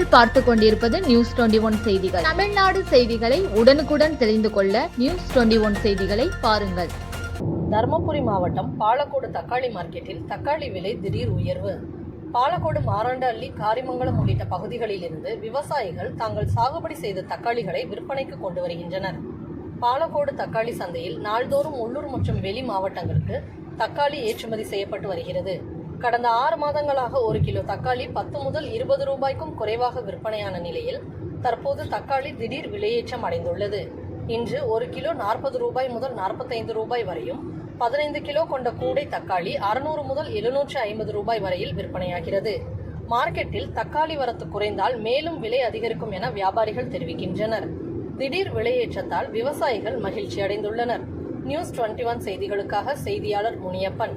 நீங்கள் பார்த்து கொண்டிருப்பது நியூஸ் 21 செய்திகள். தமிழ்நாடு செய்திகளை உடனுக்குடன் தெரிந்து கொள்ள நியூஸ் 21 செய்திகளை பாருங்கள். தர்மபுரி மாவட்டம் பாலக்கோடு தக்காளி மார்க்கெட்டில் தக்காளி விலை திடீர் உயர்வு. பாலக்கோடு மாராண்டஅள்ளி காரிமங்கலம் உள்ளிட்ட பகுதிகளில் இருந்து விவசாயிகள் தாங்கள் சாகுபடி செய்த தக்காளிகளை விற்பனைக்கு கொண்டு வருகின்றனர். பாலக்கோடு தக்காளி சந்தையில் நாள்தோறும் உள்ளூர் மற்றும் வெளி மாவட்டங்களுக்கு தக்காளி ஏற்றுமதி செய்யப்பட்டு வருகிறது. கடந்த 6 மாதங்களாக 1 கிலோ தக்காளி 10 முதல் 20 ரூபாய்க்கும் குறைவாக விற்பனையான நிலையில் தற்போது தக்காளி திடீர் விலையேற்றம் அடைந்துள்ளது. இன்று 1 கிலோ 40 ரூபாய் முதல் 45 ரூபாய் வரையும், 15 கிலோ கொண்ட கூடை தக்காளி 600 முதல் 750 ரூபாய் வரையில் விற்பனையாகிறது. மார்க்கெட்டில் தக்காளி வரத்து குறைந்தால் மேலும் விலை அதிகரிக்கும் என வியாபாரிகள் தெரிவிக்கின்றனர். திடீர் விலையேற்றத்தால் விவசாயிகள் மகிழ்ச்சி அடைந்துள்ளனர். நியூஸ் 21 செய்திகளுக்காக செய்தியாளர் முனியப்பன்.